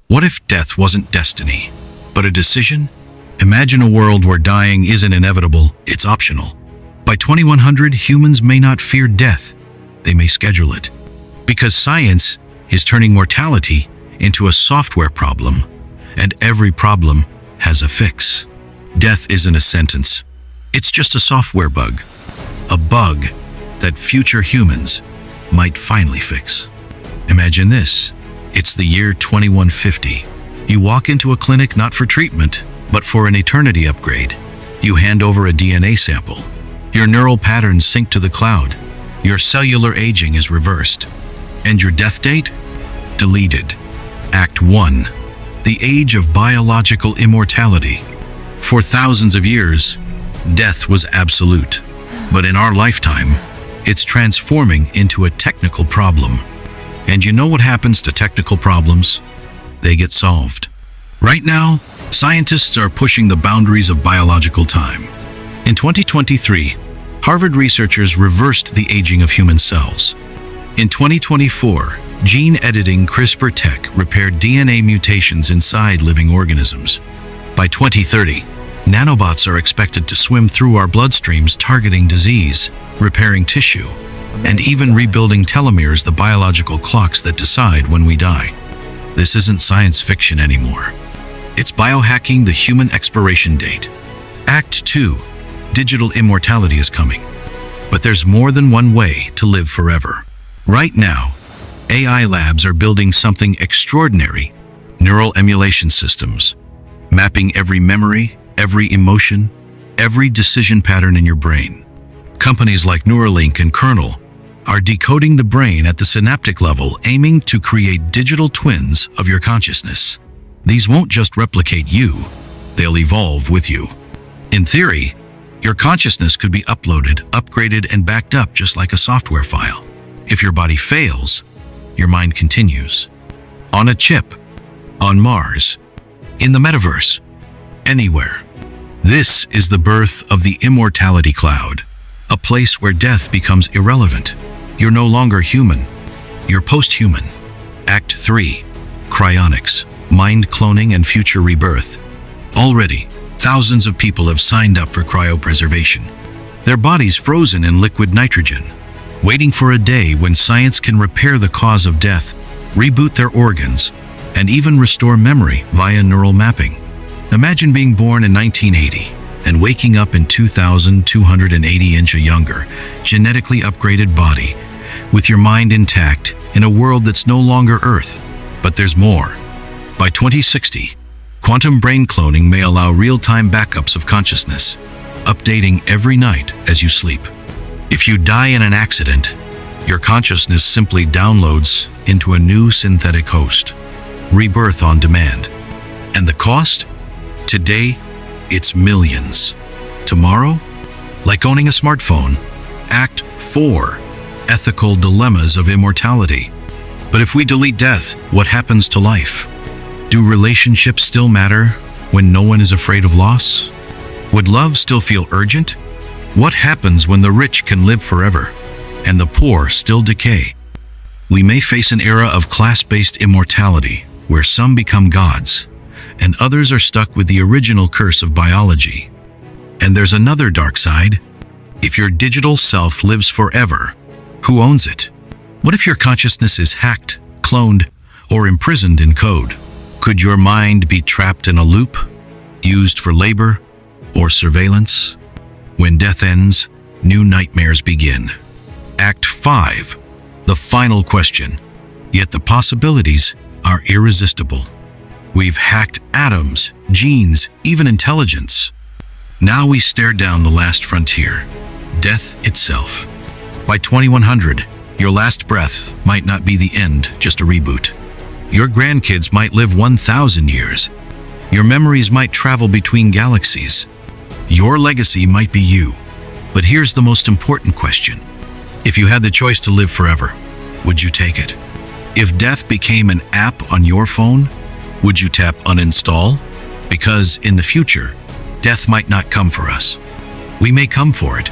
What if death wasn't destiny, but a decision? Imagine a world where dying isn't inevitable, it's optional. By 2100, humans may not fear death, they may schedule it. Because science is turning mortality into a software problem, and every problem has a fix. Death isn't a sentence, it's just a software bug. A bug that future humans might finally fix. Imagine this. It's the year 2150. You walk into a clinic not for treatment, but for an eternity upgrade. You hand over a DNA sample. Your neural patterns sync to the cloud. Your cellular aging is reversed. And your death date? Deleted. Act 1. The age of biological immortality. For thousands of years, death was absolute. But in our lifetime, it's transforming into a technical problem. And you know what happens to technical problems? They get solved. Right now, scientists are pushing the boundaries of biological time. In 2023, Harvard researchers reversed the aging of human cells. In 2024, gene-editing CRISPR tech repaired DNA mutations inside living organisms. By 2030, nanobots are expected to swim through our bloodstreams targeting disease, repairing tissue, and even rebuilding telomeres, the biological clocks that decide when we die. This isn't science fiction anymore. It's biohacking the human expiration date. Act 2. Digital immortality is coming. But there's more than one way to live forever. Right now, AI labs are building something extraordinary: neural emulation systems, mapping every memory, every emotion, every decision pattern in your brain. Companies like Neuralink and Kernel are decoding the brain at the synaptic level, aiming to create digital twins of your consciousness. These won't just replicate you, they'll evolve with you. In theory, your consciousness could be uploaded, upgraded, and backed up just like a software file. If your body fails, your mind continues. On a chip, on Mars, in the metaverse, anywhere. This is the birth of the immortality cloud, a place where death becomes irrelevant. You're no longer human, you're post-human. Act 3. Cryonics, mind cloning and future rebirth. Already, thousands of people have signed up for cryopreservation. Their bodies frozen in liquid nitrogen, waiting for a day when science can repair the cause of death, reboot their organs, and even restore memory via neural mapping. Imagine being born in 1980 and waking up in 2,280 inch or younger, genetically upgraded body, with your mind intact in a world that's no longer Earth. But there's more. By 2060, quantum brain cloning may allow real-time backups of consciousness, updating every night as you sleep. If you die in an accident, your consciousness simply downloads into a new synthetic host. Rebirth on demand. And the cost? Today, it's millions. Tomorrow, like owning a smartphone. Act 4. Ethical dilemmas of immortality. But if we delete death, what happens to life? Do relationships still matter when no one is afraid of loss? Would love still feel urgent? What happens when the rich can live forever and the poor still decay? We may face an era of class-based immortality where some become gods and others are stuck with the original curse of biology. And there's another dark side. If your digital self lives forever, who owns it? What if your consciousness is hacked, cloned, or imprisoned in code? Could your mind be trapped in a loop, used for labor or surveillance? When death ends, new nightmares begin. Act 5. The final question. Yet the possibilities are irresistible. We've hacked atoms, genes, even intelligence. Now we stare down the last frontier, death itself. By 2100, your last breath might not be the end, just a reboot. Your grandkids might live 1,000 years. Your memories might travel between galaxies. Your legacy might be you. But here's the most important question. If you had the choice to live forever, would you take it? If death became an app on your phone, would you tap uninstall? Because in the future, death might not come for us. We may come for it.